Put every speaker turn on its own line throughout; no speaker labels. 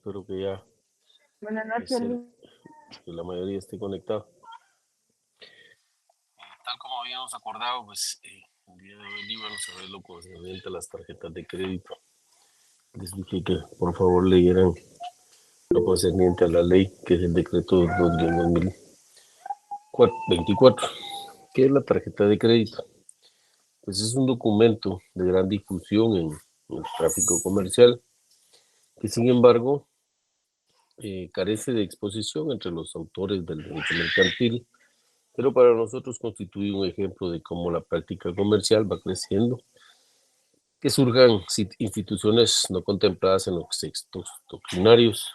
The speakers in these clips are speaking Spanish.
Espero que ya
Buenas noches,
esté-
Luis.
que la mayoría esté conectada. Tal como habíamos acordado, pues el día de hoy íbamos a ver lo concerniente a las tarjetas de crédito. Les dije que por favor leyeran lo concerniente a la ley, que es el decreto 2024. ¿Qué es la tarjeta de crédito? Pues es un documento de gran difusión en el tráfico comercial, que sin embargo carece de exposición entre los autores del derecho mercantil, pero para nosotros constituye un ejemplo de cómo la práctica comercial va creciendo, que surjan instituciones no contempladas en los textos doctrinarios.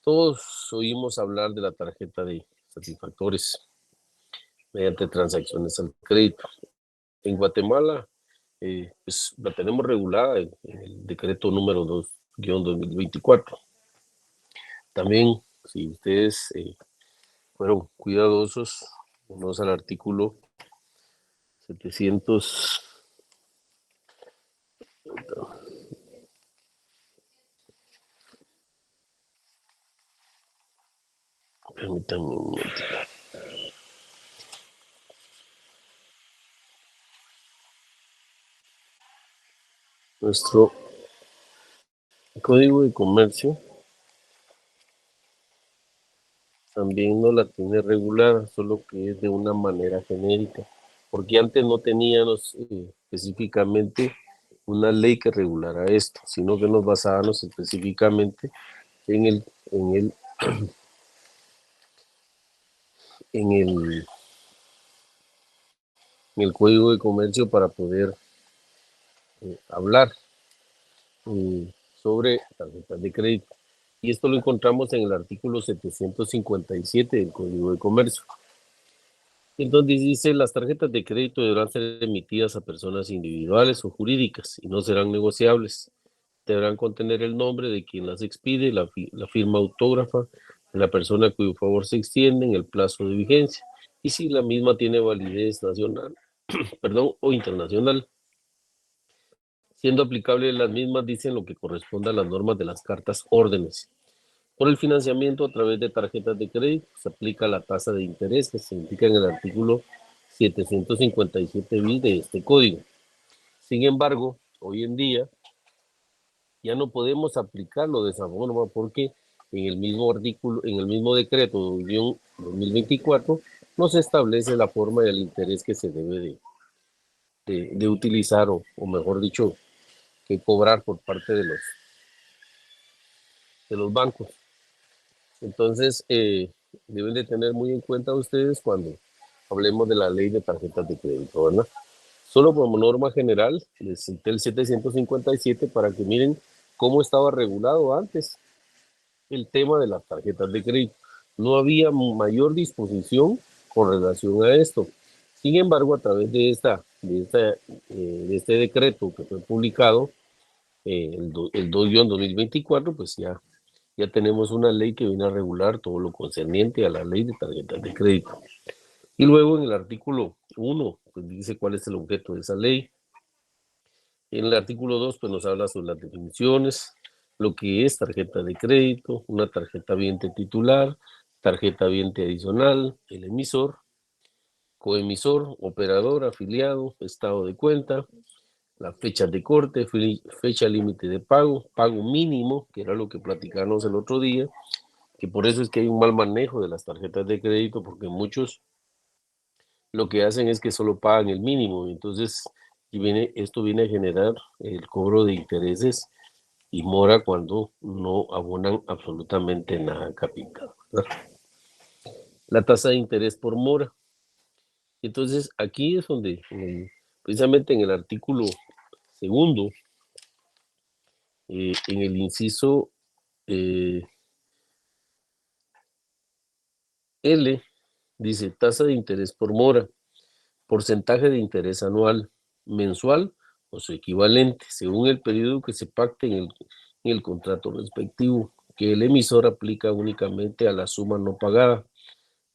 Todos oímos hablar de la tarjeta de satisfactores mediante transacciones al crédito. En Guatemala, pues la tenemos regulada en el decreto número 2-2024. También, si ustedes fueron cuidadosos, vamos al artículo 700. Permítanme un momento. Nuestro código de comercio también no la tiene regulada, solo que es de una manera genérica, porque antes no teníamos específicamente una ley que regulara esto, sino que nos basábamos específicamente en el, en el, en el, en el código de comercio para poder hablar sobre tarjetas de crédito. Y esto lo encontramos en el artículo 757 del Código de Comercio. Entonces dice, las tarjetas de crédito deberán ser emitidas a personas individuales o jurídicas y no serán negociables. Deberán contener el nombre de quien las expide, la firma autógrafa de la persona cuyo favor se extiende en el plazo de vigencia y si la misma tiene validez nacional, o internacional. Siendo aplicable las mismas, dicen lo que corresponde a las normas de las cartas órdenes. Por el financiamiento a través de tarjetas de crédito se aplica la tasa de interés que se indica en el artículo 757 bis de este código. Sin embargo, hoy en día ya no podemos aplicarlo de esa forma porque en el mismo artículo, en el mismo decreto 2024, no se establece la forma del interés que se debe de utilizar o mejor dicho, que cobrar por parte de los bancos. Entonces, deben de tener muy en cuenta ustedes cuando hablemos de la ley de tarjetas de crédito, ¿verdad? Solo como norma general, les cité el 757 para que miren cómo estaba regulado antes el tema de las tarjetas de crédito. No había mayor disposición con relación a esto. Sin embargo, a través de este decreto que fue publicado, el 2-2024, pues ya tenemos una ley que viene a regular todo lo concerniente a la ley de tarjetas de crédito. Y luego en el artículo 1, pues dice cuál es el objeto de esa ley. En el artículo 2, pues nos habla sobre las definiciones, lo que es tarjeta de crédito, una tarjeta viente titular, tarjeta viente adicional, el emisor, coemisor, operador, afiliado, estado de cuenta, las fechas de corte, fecha límite de pago, pago mínimo, que era lo que platicamos el otro día, que por eso es que hay un mal manejo de las tarjetas de crédito, porque muchos lo que hacen es que solo pagan el mínimo, entonces esto viene a generar el cobro de intereses y mora cuando no abonan absolutamente nada capital, ¿verdad? La tasa de interés por mora. Entonces aquí es donde, precisamente en el artículo segundo, en el inciso L, dice tasa de interés por mora, porcentaje de interés anual, mensual o su equivalente, según el periodo que se pacte en el contrato respectivo, que el emisor aplica únicamente a la suma no pagada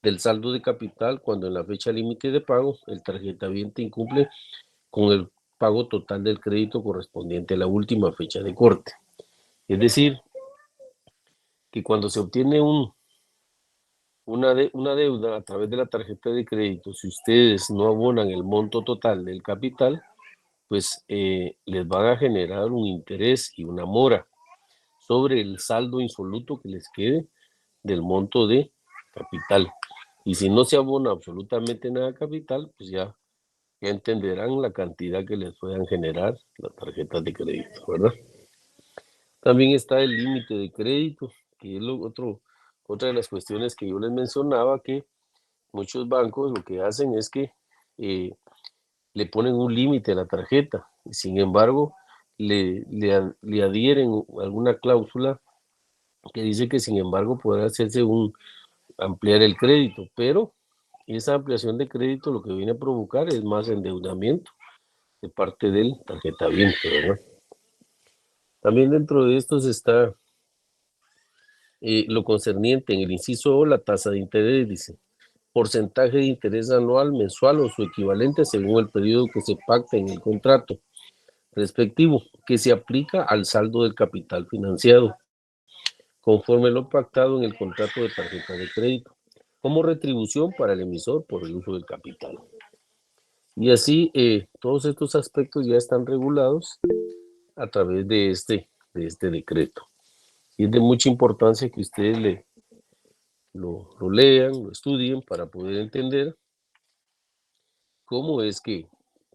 del saldo de capital cuando en la fecha límite de pago el tarjetaviente incumple con el pago total del crédito correspondiente a la última fecha de corte. Es decir, que cuando se obtiene una deuda a través de la tarjeta de crédito, si ustedes no abonan el monto total del capital, pues les van a generar un interés y una mora sobre el saldo insoluto que les quede del monto de capital. Y si no se abona absolutamente nada de capital, pues ya entenderán la cantidad que les puedan generar las tarjetas de crédito, ¿verdad? También está el límite de crédito, que es otra de las cuestiones que yo les mencionaba, que muchos bancos lo que hacen es que eh, le ponen un límite a la tarjeta, sin embargo, le adhieren alguna cláusula que dice que sin embargo podrá hacerse ampliar el crédito, pero esa ampliación de crédito lo que viene a provocar es más endeudamiento de parte del tarjetaviente, ¿verdad? También dentro de estos está lo concerniente en el inciso O, la tasa de interés, dice, porcentaje de interés anual, mensual o su equivalente según el periodo que se pacta en el contrato respectivo, que se aplica al saldo del capital financiado, conforme lo pactado en el contrato de tarjeta de crédito, como retribución para el emisor por el uso del capital. Y así todos estos aspectos ya están regulados a través de este decreto. Y es de mucha importancia que ustedes lo lean, lo estudien para poder entender cómo es que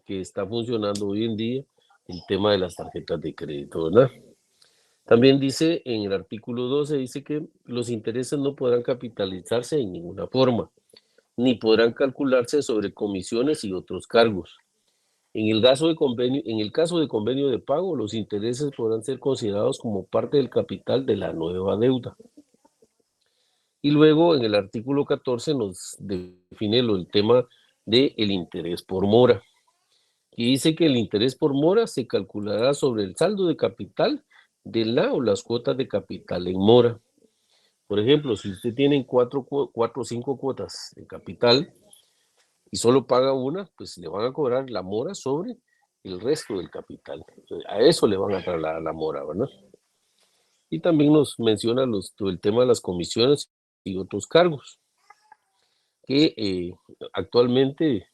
está funcionando hoy en día el tema de las tarjetas de crédito, ¿verdad? También dice en el artículo 12, dice que los intereses no podrán capitalizarse en ninguna forma, ni podrán calcularse sobre comisiones y otros cargos. En el caso de convenio de pago, los intereses podrán ser considerados como parte del capital de la nueva deuda. Y luego en el artículo 14 nos define el tema del interés por mora. Y dice que el interés por mora se calculará sobre el saldo de capital de la o las cuotas de capital en mora. Por ejemplo, si usted tiene cuatro o cinco cuotas de capital y solo paga una, pues le van a cobrar la mora sobre el resto del capital. A eso le van a trasladar la mora, ¿verdad? Y también nos menciona el tema de las comisiones y otros cargos, que actualmente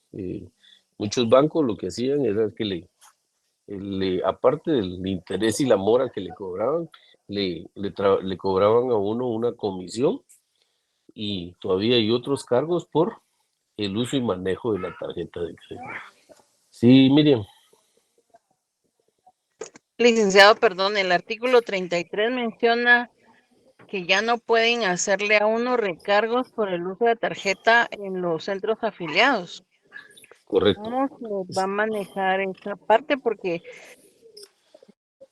muchos bancos lo que hacían era que aparte del interés y la mora que le cobraban, le cobraban a uno una comisión y todavía hay otros cargos por el uso y manejo de la tarjeta de crédito. Sí, Miriam.
Licenciado, perdón, el artículo 33 menciona que ya no pueden hacerle a uno recargos por el uso de tarjeta en los centros afiliados.
Correcto.
¿Cómo se va a manejar esa parte? Porque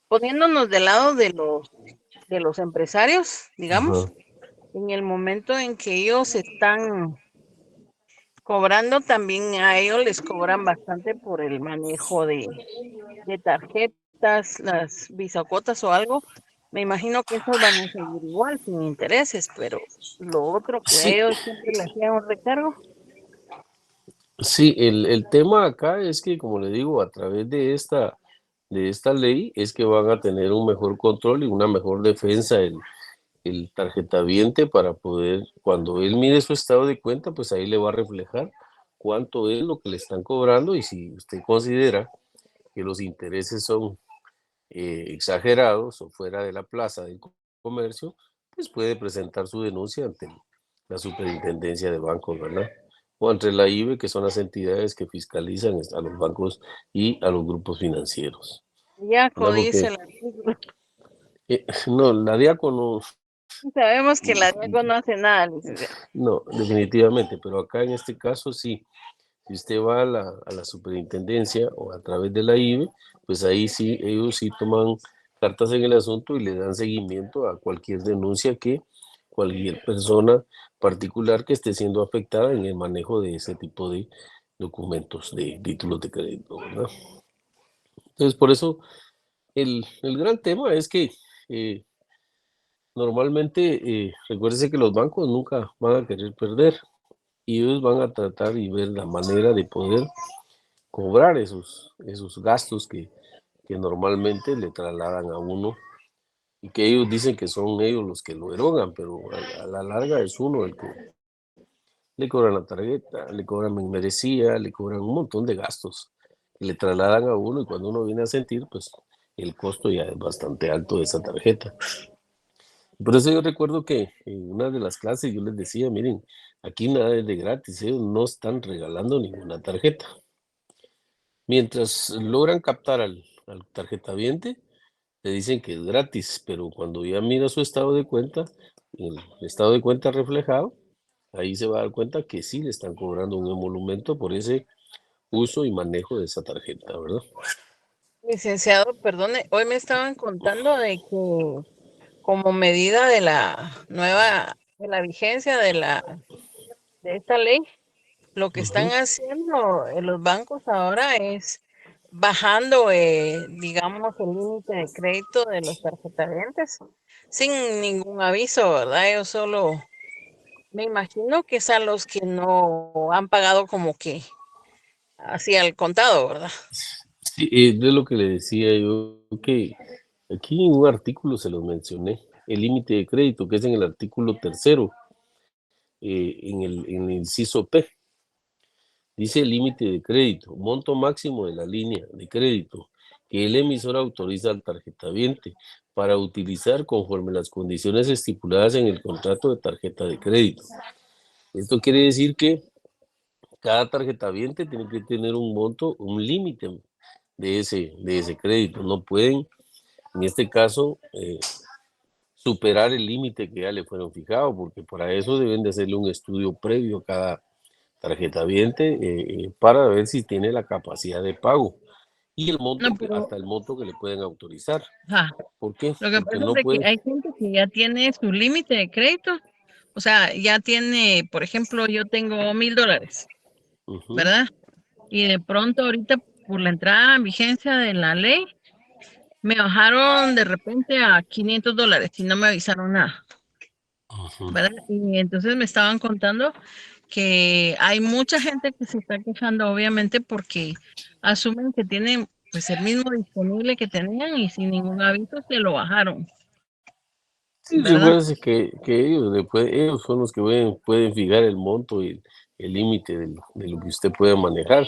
poniéndonos del lado de los empresarios, digamos,
Ajá.
en el momento en que ellos están cobrando, también a ellos les cobran bastante por el manejo de tarjetas, las bisacuotas o algo. Me imagino que esas van a seguir igual, sin intereses, pero lo otro que a
Sí,
ellos siempre le hacían un recargo.
sí, el tema acá es que, como le digo, a través de esta ley es que van a tener un mejor control y una mejor defensa el tarjetaviente para poder, cuando él mire su estado de cuenta, pues ahí le va a reflejar cuánto es lo que le están cobrando y si usted considera que los intereses son exagerados o fuera de la plaza del comercio, pues puede presentar su denuncia ante la superintendencia de bancos, ¿verdad? O ante la IBE, que son las entidades que fiscalizan a los bancos y a los grupos financieros,
Ya
¿verdad?
codice
Porque,
el artículo.
no, la diácono,
Sabemos que la Diego no hace nada, licenciado.
no, definitivamente, pero acá en este caso sí. Si usted va a la superintendencia o a través de la IBE, pues ahí sí, ellos sí toman cartas en el asunto y le dan seguimiento a cualquier denuncia que cualquier persona particular que esté siendo afectada en el manejo de ese tipo de documentos, de títulos de crédito, ¿verdad? Entonces, por eso el gran tema es que eh, normalmente, recuérdese que los bancos nunca van a querer perder y ellos van a tratar y ver la manera de poder cobrar esos gastos que normalmente le trasladan a uno y que ellos dicen que son ellos los que lo erogan, pero a la larga es uno el que le cobran la tarjeta, le cobran membresía, le cobran un montón de gastos que le trasladan a uno y cuando uno viene a sentir, pues el costo ya es bastante alto de esa tarjeta. Por eso yo recuerdo que en una de las clases yo les decía, miren, aquí nada es de gratis, ellos no están regalando ninguna tarjeta. Mientras logran captar al tarjetaviente, le dicen que es gratis, pero cuando ya mira su estado de cuenta, el estado de cuenta reflejado, ahí se va a dar cuenta que sí le están cobrando un emolumento por ese uso y manejo de esa tarjeta, ¿verdad?
Licenciado, perdone, hoy me estaban contando de que como medida de la nueva, de la vigencia de esta ley, lo que están
Ujú.
haciendo los bancos ahora es bajando, digamos, el límite de crédito de los tarjetavientes sin ningún aviso, ¿verdad? Yo solo me imagino que es a los que no han pagado como que así al contado, ¿verdad?
Sí, es de lo que le decía yo, que aquí en un artículo se los mencioné, el límite de crédito, que es en el artículo tercero, en el inciso P. Dice el límite de crédito, monto máximo de la línea de crédito que el emisor autoriza al tarjetaviente para utilizar conforme las condiciones estipuladas en el contrato de tarjeta de crédito. Esto quiere decir que cada tarjetaviente tiene que tener un monto, un límite de ese crédito. No pueden, en este caso, superar el límite que ya le fueron fijados, porque para eso deben de hacerle un estudio previo a cada tarjetaviente para ver si tiene la capacidad de pago y el
No,
monto,
pero
hasta el monto que le pueden autorizar.
ajá,
¿Por qué?
lo que
Porque
pasa es
no
de que
puede.
hay gente que ya tiene su límite de crédito, o sea, ya tiene, por ejemplo, yo tengo $1,000,
Ujú.
¿verdad? Y de pronto ahorita por la entrada en vigencia de la ley, me bajaron de repente a $500 y no me avisaron nada,
Ujú.
¿verdad? Y entonces me estaban contando que hay mucha gente que se está quejando, obviamente, porque asumen que tienen pues el mismo disponible que tenían y sin ningún aviso se lo bajaron,
Sí,
¿verdad?
recuérdense que ellos, después, ellos son los que pueden fijar el monto y el límite de lo que usted puede manejar.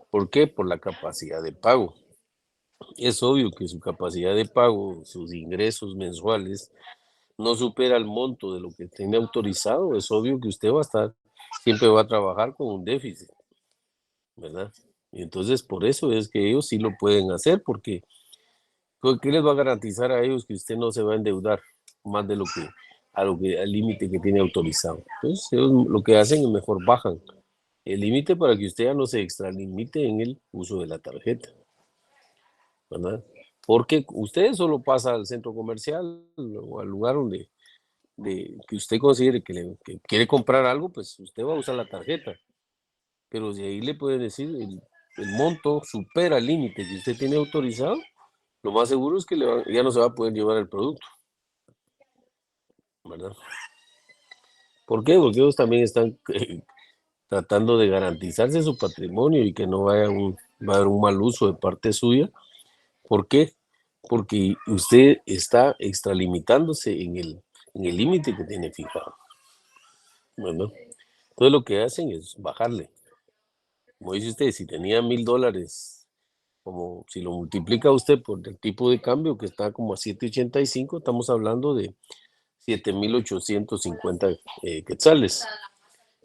¿Por qué? Por la capacidad de pago. Es obvio que su capacidad de pago, sus ingresos mensuales, no supera el monto de lo que tiene autorizado. Es obvio que usted siempre va a trabajar con un déficit, ¿verdad? Y entonces por eso es que ellos sí lo pueden hacer, porque ¿qué les va a garantizar a ellos que usted no se va a endeudar más de al límite que tiene autorizado? Entonces ellos lo que hacen es mejor bajan el límite para que usted ya no se extralimite en el uso de la tarjeta, ¿verdad? Porque usted solo pasa al centro comercial o al lugar que usted considere que quiere comprar algo, pues usted va a usar la tarjeta. Pero de ahí le pueden decir el monto supera el límite que usted tiene autorizado, lo más seguro es que ya no se va a poder llevar el producto, ¿verdad? ¿Por qué? Porque ellos también están tratando de garantizarse su patrimonio y que no va a haber un mal uso de parte suya. ¿Por qué? Porque usted está extralimitándose en el límite que tiene fijado, ¿verdad? Entonces lo que hacen es bajarle. Como dice usted, si tenía $1,000, como si lo multiplica usted por el tipo de cambio que está como a 7.85, estamos hablando de 7.850 quetzales.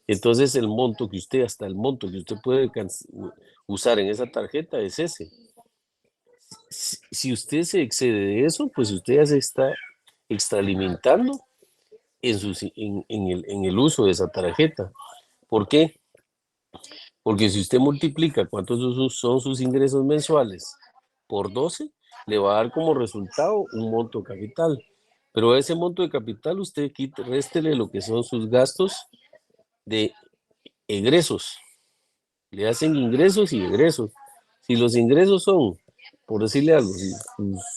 Entonces hasta el monto que usted puede usar en esa tarjeta es ese. Si usted se excede de eso, pues usted ya se está extralimitando en el uso de esa tarjeta. ¿Por qué? Porque si usted multiplica cuántos son sus ingresos mensuales por 12, le va a dar como resultado un monto de capital. Pero a ese monto de capital usted réstele lo que son sus gastos de egresos. Le hacen ingresos y egresos. Si los ingresos son, por decirle algo, si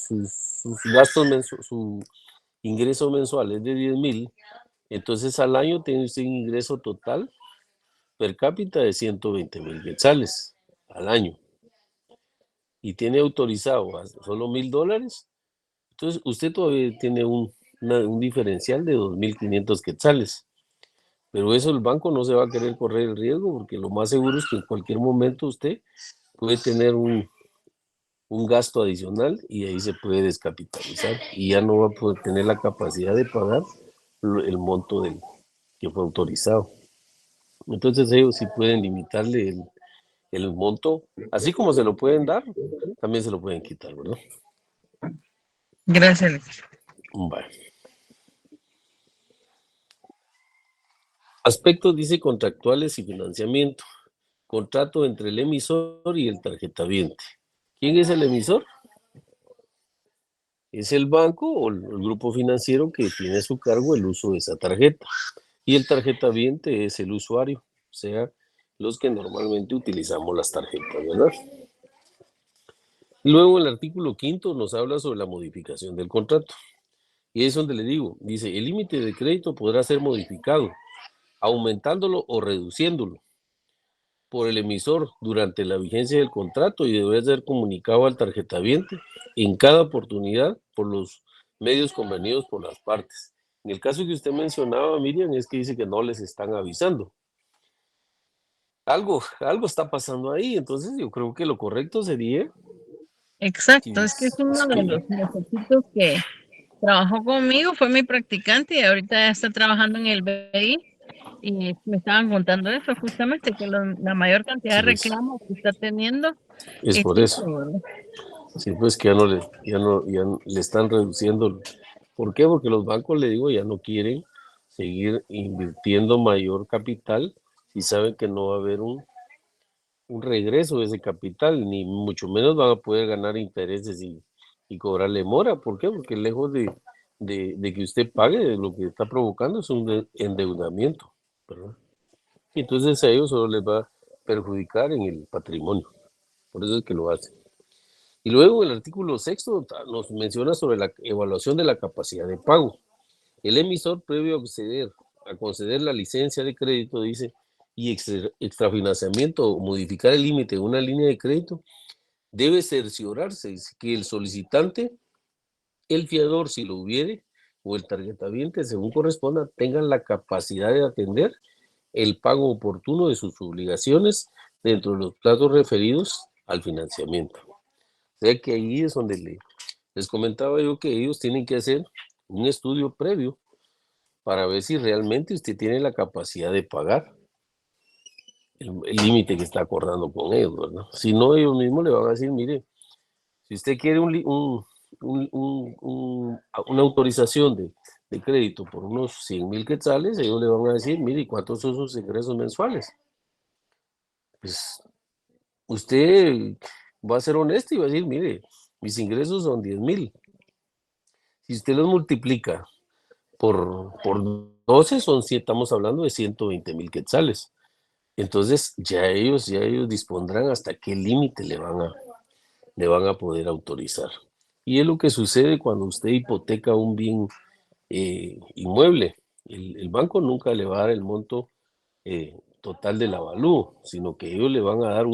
sus gastos su ingreso mensual es de 10,000, entonces al año tiene usted un ingreso total per cápita de 120,000 quetzales al año y tiene autorizado solo $1,000, Entonces, usted todavía tiene un diferencial de 2.500 quetzales, pero eso el banco no se va a querer correr el riesgo porque lo más seguro es que en cualquier momento usted puede tener un gasto adicional y ahí se puede descapitalizar y ya no va a poder tener la capacidad de pagar el monto que fue autorizado. Entonces ellos sí pueden limitarle el monto, así como se lo pueden dar, también se lo pueden quitar, ¿verdad?
Gracias.
Vale. Aspectos, dice, contractuales y financiamiento. Contrato entre el emisor y el tarjetaviente. ¿Quién es el emisor? Es el banco o el grupo financiero que tiene a su cargo el uso de esa tarjeta. Y el tarjetaviente es el usuario, o sea, los que normalmente utilizamos las tarjetas, ¿verdad? Luego el artículo quinto nos habla sobre la modificación del contrato. Y es donde le digo, dice, el límite de crédito podrá ser modificado, aumentándolo o reduciéndolo por el emisor durante la vigencia del contrato y debe ser comunicado al tarjetaviente en cada oportunidad por los medios convenidos por las partes. En el caso que usted mencionaba, Miriam, es que dice que no les están avisando. Algo está pasando ahí, entonces yo creo que lo correcto sería
Exacto,
que,
es que es uno de
que
los muchachitos que trabajó conmigo, fue mi practicante y ahorita está trabajando en el BI y me estaban contando eso justamente, que la mayor cantidad
sí,
de
pues,
reclamos que está teniendo
es
es
por
eso,
eso.
¿verdad?
Sí, pues que ya le están reduciendo. ¿Por qué? Porque los bancos, le digo, ya no quieren seguir invirtiendo mayor capital y saben que no va a haber un regreso de ese capital, ni mucho menos van a poder ganar intereses y cobrarle mora. ¿Por qué? Porque lejos de que usted pague, lo que está provocando es un endeudamiento, ¿verdad? Y entonces a ellos solo les va a perjudicar en el patrimonio. Por eso es que lo hacen. Y luego el artículo sexto nos menciona sobre la evaluación de la capacidad de pago. El emisor, previo a conceder la licencia de crédito, dice, y extrafinanciamiento o modificar el límite de una línea de crédito, debe cerciorarse que el solicitante, el fiador, si lo hubiere, o el tarjetaviente, según corresponda, tengan la capacidad de atender el pago oportuno de sus obligaciones dentro de los plazos referidos al financiamiento. O sea que ahí es donde les comentaba yo que ellos tienen que hacer un estudio previo para ver si realmente usted tiene la capacidad de pagar el límite que está acordando con ellos, ¿verdad? Si no, ellos mismos le van a decir, mire, si usted quiere una autorización de crédito por unos 100,000 quetzales, ellos le van a decir, mire, ¿cuántos son sus ingresos mensuales? Pues usted va a ser honesto y va a decir, mire, mis ingresos son 10,000. Si usted los multiplica por 12 estamos hablando de 120,000 quetzales. Entonces ya ellos dispondrán hasta qué límite le van a poder autorizar. Y es lo que sucede cuando usted hipoteca un bien inmueble. El banco nunca le va a dar el monto total del avalúo, sino que ellos le van a dar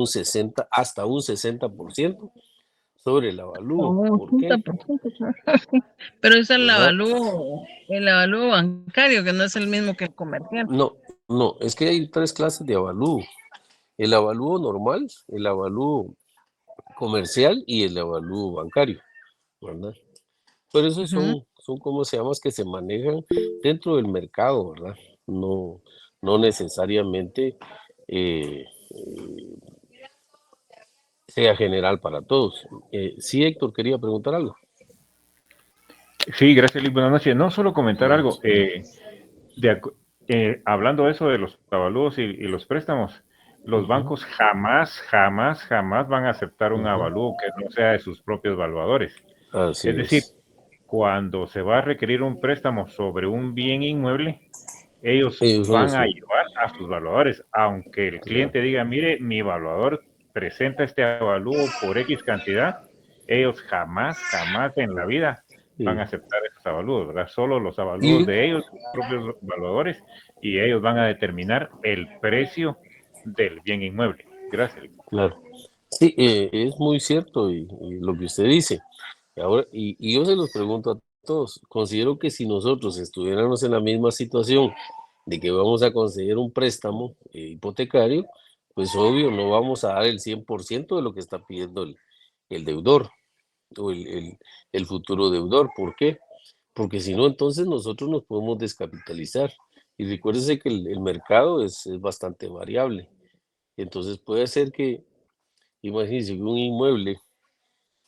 hasta un 60% sobre el avalúo.
Un
¿Por qué?
80%, claro. Pero es
¿Verdad?
el avalúo bancario, que no es el mismo que el comercial.
No, no, es que hay tres clases de avalúo. El avalúo normal, el avalúo comercial y el avalúo bancario, ¿verdad? Pero esos
Ujú.
son ¿cómo se llama? Que se manejan dentro del mercado, ¿verdad? No, no necesariamente eh, sea general para todos. Sí, Héctor, quería preguntar algo.
Sí, gracias, Liz. Buenas noches. No, solo comentar
Buenas
algo.
noches.
Hablando de eso de los avalúos y los préstamos, los
Ujú,
bancos jamás, jamás, jamás van a aceptar un
ujú.
avalúo que no sea de sus propios valuadores. Es
Así
decir,
es.
cuando se va a requerir un préstamo sobre un bien inmueble, ellos
Ellos son
van
los
a
que...
llevar a sus valuadores, aunque el
Claro.
cliente diga, mire, mi valuador presenta este avalúo por X cantidad, ellos jamás, jamás en la vida van
Sí.
a aceptar esos avalúos, ¿verdad? Solo los avalúos
Y,
de ellos, sus propios valuadores, y ellos van a determinar el precio del bien inmueble. Gracias.
claro. Sí, es muy cierto y lo que usted dice. Ahora, y yo se los pregunto a todos, considero que si nosotros estuviéramos en la misma situación de que vamos a conseguir un préstamo hipotecario, pues obvio, no vamos a dar el 100% de lo que está pidiendo el deudor o el futuro deudor. ¿Por qué? Porque si no, entonces nosotros nos podemos descapitalizar. Y recuérdese que el mercado es bastante variable. Entonces puede ser que, imagínense, que un inmueble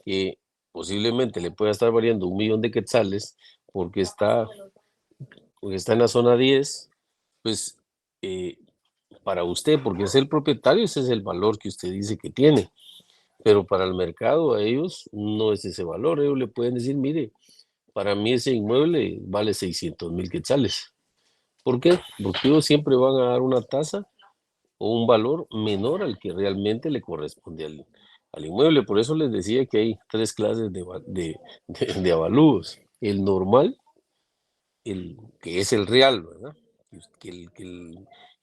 que posiblemente le pueda estar variando 1 millón de quetzales porque está en la zona 10, pues eh, para usted, porque es el propietario, ese es el valor que usted dice que tiene, pero para el mercado a ellos no es ese valor. Ellos le pueden decir, mire, para mí ese inmueble vale 600,000 quetzales. ¿Por qué? Porque ellos siempre van a dar una tasa o un valor menor al que realmente le corresponde al inmueble. Por eso les decía que hay 3 clases de avalúos. El normal, el que es el real, ¿verdad? Que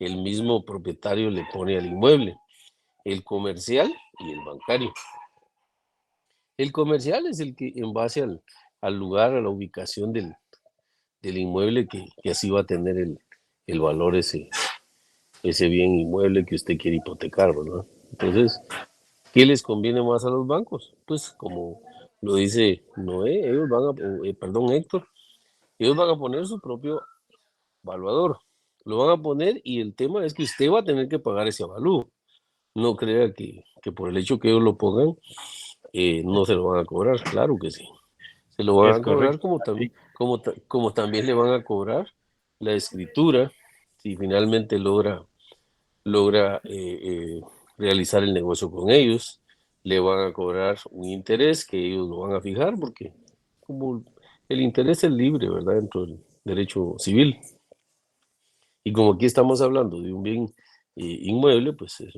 el mismo propietario le pone al inmueble. El comercial y el bancario. El comercial es el que en base al lugar, a la ubicación del inmueble, que así va a tener el valor ese bien inmueble que usted quiere hipotecar, ¿verdad? Entonces, ¿qué les conviene más a los bancos? Pues como lo dice Noé, ellos van a, perdón, Héctor, ellos van a poner su propio evaluador. Lo van a poner y el tema es que usted va a tener que pagar ese avalúo. No crea que por el hecho que ellos lo pongan, no se lo van a cobrar. Claro que sí. Se lo van
Es
a cobrar
correcto. Sí,
como también le van a cobrar la escritura si finalmente logra realizar el negocio con ellos. Le van a cobrar un interés que ellos lo van a fijar porque como el interés es libre, ¿verdad? Dentro del derecho civil. Y como aquí estamos hablando de un bien inmueble, pues es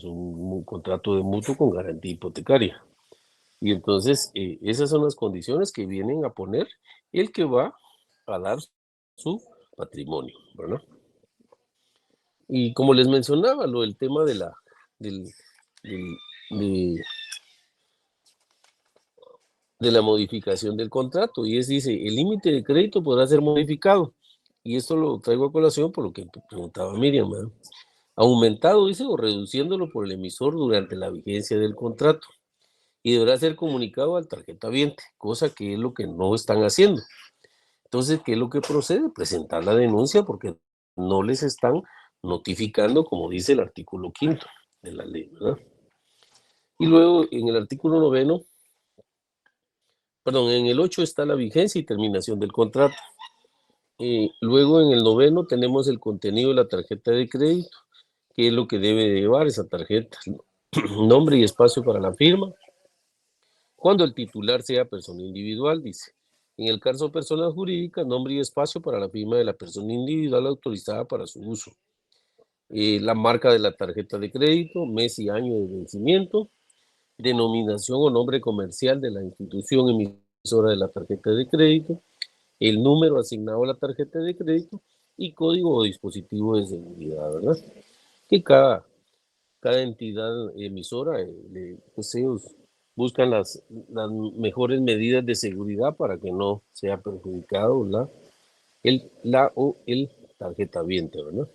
un contrato de mutuo con garantía hipotecaria. Y entonces esas son las condiciones que vienen a poner el que va a dar su patrimonio, ¿verdad? Y como les mencionaba, lo del tema del, del- de, de la modificación del contrato, y dice, el límite de crédito podrá ser modificado. Y esto lo traigo a colación por lo que preguntaba Miriam, ¿verdad? Aumentado, dice, o reduciéndolo por el emisor durante la vigencia del contrato. Y deberá ser comunicado al tarjetaviente, cosa que es lo que no están haciendo. Entonces, ¿qué es lo que procede? Presentar la denuncia porque no les están notificando, como dice el artículo 5º de la ley, ¿verdad? Y luego en el artículo 9, perdón, en el 8 está la vigencia y terminación del contrato. Luego en el 9 tenemos el contenido de la tarjeta de crédito, qué es lo que debe de llevar esa tarjeta, nombre y espacio para la firma, cuando el titular sea persona individual, dice. En el caso persona jurídica, nombre y espacio para la firma de la persona individual autorizada para su uso. La marca de la tarjeta de crédito, mes y año de vencimiento, denominación o nombre comercial de la institución emisora de la tarjeta de crédito, el número asignado a la tarjeta de crédito y código o dispositivo de seguridad, ¿verdad? Que cada entidad emisora, pues ellos buscan las mejores medidas de seguridad para que no sea perjudicado la o el tarjetaviente, ¿verdad?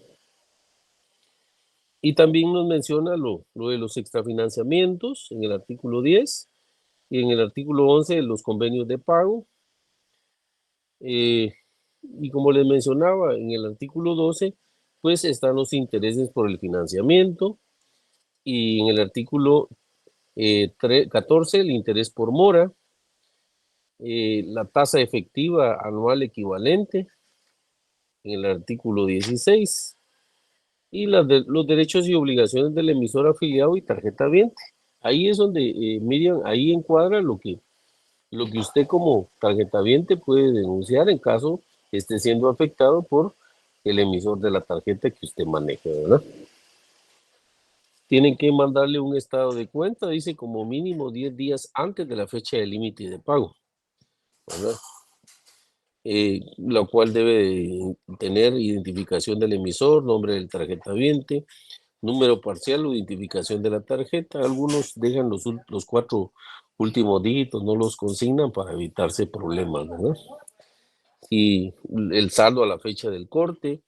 Y también nos menciona lo de los extrafinanciamientos en el artículo 10 y en el artículo 11 de los convenios de pago. Y como les mencionaba, en el artículo 12, pues están los intereses por el financiamiento. Y en el artículo 14, el interés por mora, la tasa efectiva anual equivalente, en el artículo 16, y los derechos y obligaciones del emisor afiliado y tarjeta viente. Ahí es donde, Miriam, ahí encuadra lo que usted como tarjetaviente puede denunciar en caso esté siendo afectado por el emisor de la tarjeta que usted maneje, ¿verdad? Tienen que mandarle un estado de cuenta, dice, como mínimo 10 días antes de la fecha de límite de pago, ¿verdad? La cual debe tener identificación del emisor, nombre del tarjetaviente, número parcial o identificación de la tarjeta. Algunos dejan los 4 últimos dígitos no los consignan para evitarse problemas, ¿verdad? Y el saldo a la fecha del corte,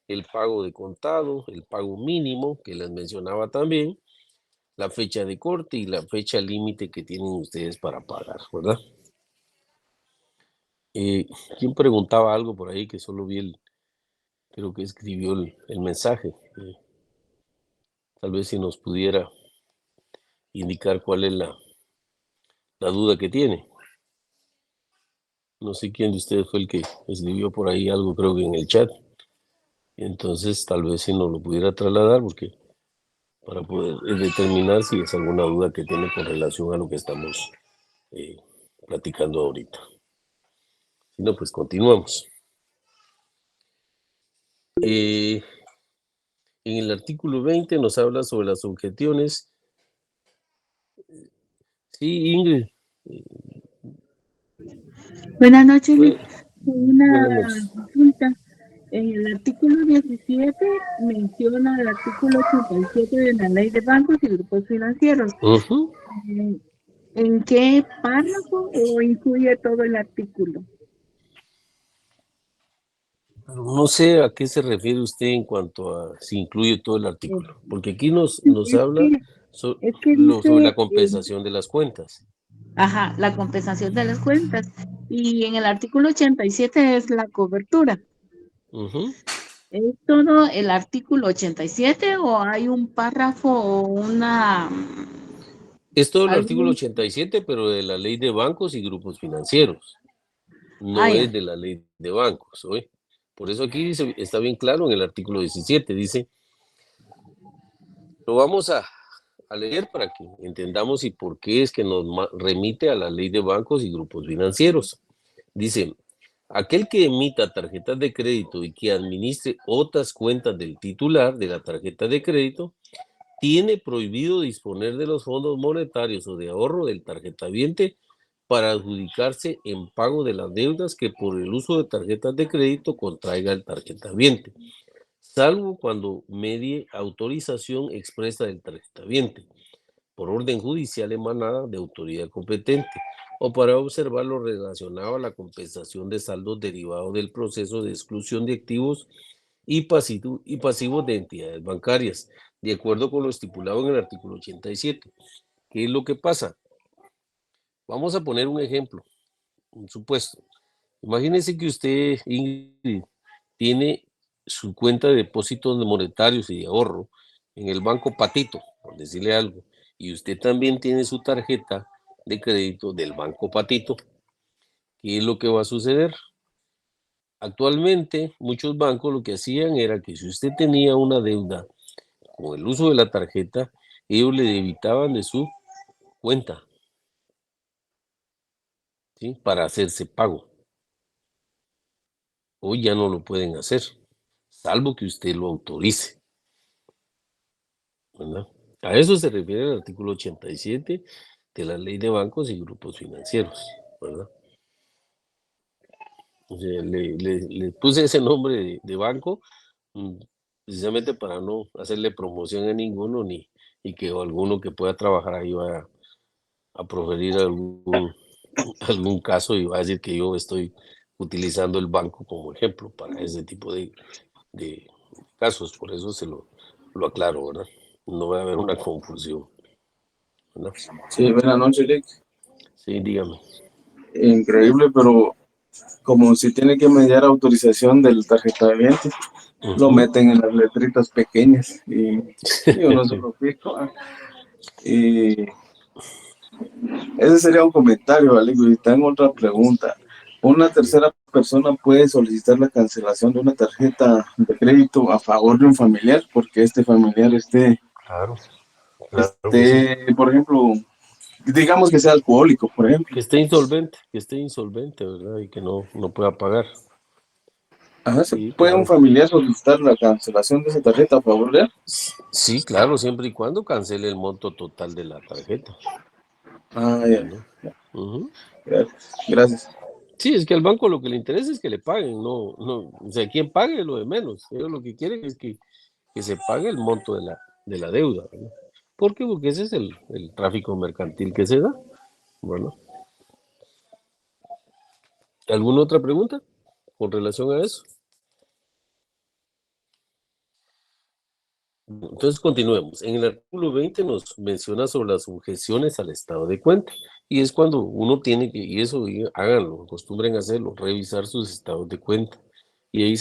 el pago de contado, el pago mínimo, que les mencionaba también, la fecha de corte y la fecha límite que tienen ustedes para pagar, ¿verdad? ¿Quién preguntaba algo por ahí que solo vi creo que escribió el mensaje? Tal vez si nos pudiera indicar cuál es la duda que tiene. No sé quién de ustedes fue el que escribió por ahí algo, creo que en el chat. Entonces, tal vez si nos lo pudiera trasladar, porque para poder determinar si es alguna duda que tiene con relación a lo que estamos platicando ahorita. Si no, pues continuamos. En el artículo 20 nos habla sobre las objeciones. Sí, Ingrid.
Buenas noches,
Buenas
una
noches.
consulta. En el artículo 17 menciona el artículo 87 de la Ley de Bancos y Grupos Financieros.
Uh-huh.
¿En qué párrafo o incluye todo el artículo?
No sé a qué se refiere usted en cuanto a si incluye todo el artículo, porque aquí nos habla sobre
dice,
la compensación de las cuentas.
Ajá, la compensación de las cuentas. Y en el artículo 87 es la cobertura.
Uh-huh.
¿Es todo el artículo 87 o hay un párrafo o una...
Es todo el artículo 87, pero de la Ley de Bancos y Grupos Financieros. No es de la Ley de Bancos, ¿oye? Por eso aquí dice, está bien claro en el artículo 17, dice, lo vamos a leer para que entendamos y por qué es que nos remite a la Ley de Bancos y Grupos Financieros. Dice, aquel que emita tarjetas de crédito y que administre otras cuentas del titular de la tarjeta de crédito tiene prohibido disponer de los fondos monetarios o de ahorro del tarjetaviente para adjudicarse en pago de las deudas que por el uso de tarjetas de crédito contraiga el tarjetaviente, salvo cuando medie autorización expresa del tarjetaviente, por orden judicial emanada de autoridad competente, o para observar lo relacionado a la compensación de saldos derivados del proceso de exclusión de activos y pasivos de entidades bancarias, de acuerdo con lo estipulado en el artículo 87. ¿Qué es lo que pasa? Vamos a poner un ejemplo, un supuesto. Imagínense que usted, Ingrid, tiene su cuenta de depósitos monetarios y de ahorro en el Banco Patito, por decirle algo, y usted también tiene su tarjeta de crédito del Banco Patito. ¿Qué es lo que va a suceder? Actualmente, muchos bancos lo que hacían era que si usted tenía una deuda con el uso de la tarjeta, ellos le debitaban de su cuenta, ¿sí? Para hacerse pago. Hoy ya no lo pueden hacer, salvo que usted lo autorice, ¿verdad? A eso se refiere el artículo 87 de la Ley de Bancos y Grupos Financieros, ¿verdad? O sea, le puse ese nombre de banco precisamente para no hacerle promoción a ninguno y que alguno que pueda trabajar ahí vaya a proferir algún caso y va a decir que yo estoy utilizando el banco como ejemplo para ese tipo de casos. Por eso se lo aclaro, ¿verdad? No va a haber una confusión, ¿verdad?
Sí, buenas noches, Rick.
Sí, dígame.
Increíble, pero como si tiene que mediar autorización del tarjetaviente, lo meten en las letritas pequeñas y uno se lo fijo. Y ese sería un comentario, ¿vale? Y tengo otra pregunta. ¿Una tercera persona puede solicitar la cancelación de una tarjeta de crédito a favor de un familiar? Porque este familiar
Claro que sí.
por ejemplo, digamos que sea alcohólico, por ejemplo.
Que esté insolvente, ¿verdad? Y que no pueda pagar.
Ajá,
Sí,
¿puede
claro.
un familiar solicitar la cancelación de esa tarjeta a favor de él?
Sí, claro, siempre y cuando cancele el monto total de la tarjeta.
Ah, ya.
¿No? Uh-huh.
Gracias.
Sí, es que al banco lo que le interesa es que le paguen, no, o sea, quien pague lo de menos. Ellos lo que quieren es que se pague el monto de la deuda, ¿verdad? ¿Por qué? Porque ese es el tráfico mercantil que se da. Bueno, ¿alguna otra pregunta con relación a eso? Entonces continuemos. En el artículo 20 nos menciona sobre las objeciones al estado de cuenta. Y es cuando uno tiene que, y eso háganlo, acostumbren a hacerlo, revisar sus estados de cuenta. Y ahí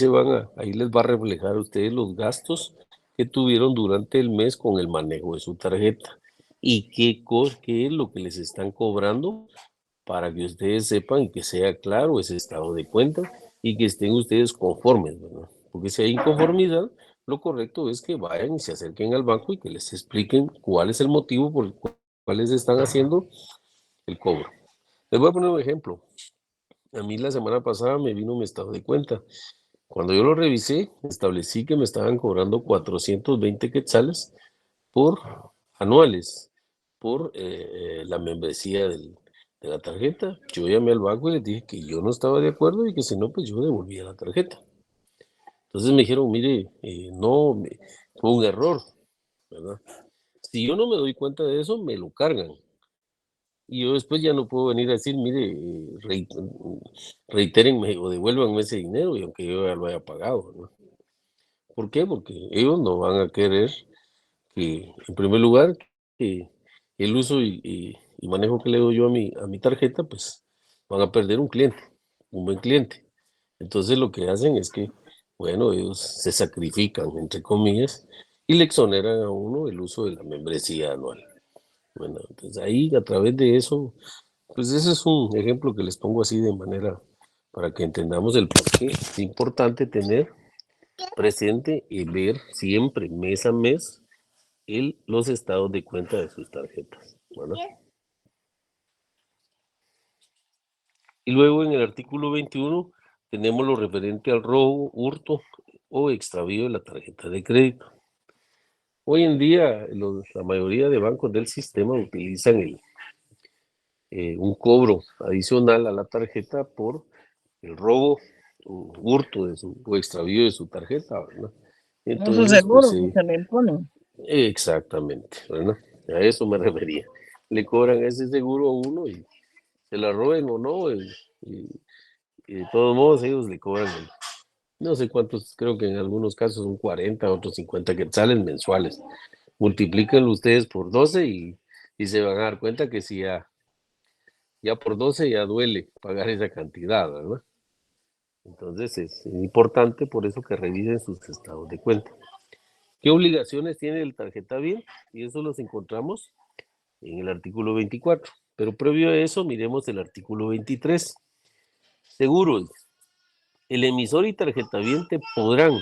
ahí les va a reflejar a ustedes los gastos que tuvieron durante el mes con el manejo de su tarjeta. Y qué es lo que les están cobrando para que ustedes sepan y que sea claro ese estado de cuenta y que estén ustedes conformes, ¿verdad? Porque si hay inconformidad, lo correcto es que vayan y se acerquen al banco y que les expliquen cuál es el motivo por el cual les están haciendo el cobro. Les voy a poner un ejemplo. A mí la semana pasada me vino mi estado de cuenta. Cuando yo lo revisé, establecí que me estaban cobrando 420 quetzales por anuales, por la membresía de la tarjeta. Yo llamé al banco y les dije que yo no estaba de acuerdo y que si no, pues yo devolvía la tarjeta. Entonces me dijeron, mire, no, fue un error, ¿verdad? Si yo no me doy cuenta de eso, me lo cargan. Y yo después ya no puedo venir a decir, mire, reitérenme o devuélvanme ese dinero, y aunque yo ya lo haya pagado, ¿no? ¿Por qué? Porque ellos no van a querer que, en primer lugar, que el uso y manejo que le doy yo a mi tarjeta, pues van a perder un cliente, un buen cliente. Entonces lo que hacen es que, bueno, ellos se sacrifican, entre comillas, y le exoneran a uno el uso de la membresía anual. Bueno, entonces ahí a través de eso, pues ese es un ejemplo que les pongo así de manera para que entendamos el por qué es importante tener presente y ver siempre, mes a mes, los estados de cuenta de sus tarjetas. ¿Verdad? Y luego en el artículo 21 tenemos lo referente al robo, hurto o extravío de la tarjeta de crédito. Hoy en día la mayoría de bancos del sistema utilizan un cobro adicional a la tarjeta por el robo o hurto o extravío de su tarjeta, ¿verdad?
No su
Entonces, pues
seguro que se le impone.
exactamente, ¿verdad? A eso me refería. Le cobran ese seguro a uno y se la roben o no, y de todos modos ellos le cobran no sé cuántos, creo que en algunos casos son 40, otros 50 quetzales mensuales. Multiplíquenlo ustedes por 12 y se van a dar cuenta que si ya por 12 ya duele pagar esa cantidad, ¿verdad? Entonces es importante por eso que revisen sus estados de cuenta. ¿Qué obligaciones tiene el tarjeta BIN? Y eso los encontramos en el artículo 24. Pero previo a eso, miremos el artículo 23. Seguros. El emisor y tarjetaviente podrán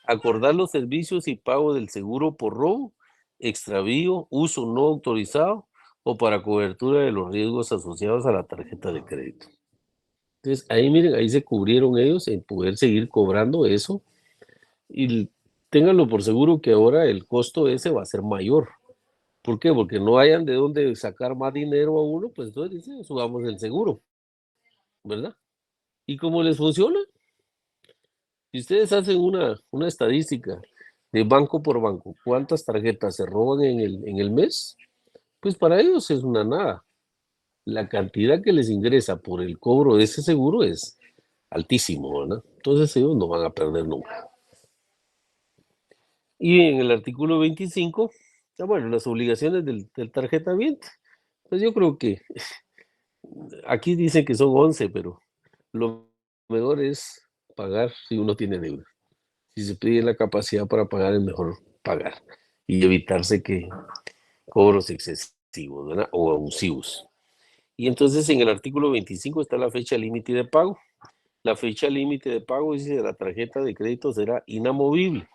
acordar los servicios y pago del seguro por robo, extravío, uso no autorizado o para cobertura de los riesgos asociados a la tarjeta de crédito. Entonces, ahí miren, ahí se cubrieron ellos en poder seguir cobrando eso y ténganlo por seguro que ahora el costo ese va a ser mayor. ¿Por qué? Porque no hayan de dónde sacar más dinero a uno, pues entonces dicen, subamos el seguro, ¿verdad? ¿Y cómo les funciona? Si ustedes hacen una estadística de banco por banco, ¿cuántas tarjetas se roban en el mes? Pues para ellos es una nada. La cantidad que les ingresa por el cobro de ese seguro es altísimo, ¿verdad? Entonces ellos no van a perder nunca. Y en el artículo 25, bueno, las obligaciones del tarjetaviente. Pues yo creo que aquí dicen que son 11, pero lo mejor es pagar si uno tiene deuda. Si se pide la capacidad para pagar, es mejor pagar y evitarse que cobros excesivos, ¿verdad? O abusivos. Y entonces en el artículo 25 está la fecha límite de pago. La fecha límite de pago, dice, de la tarjeta de crédito será inamovible,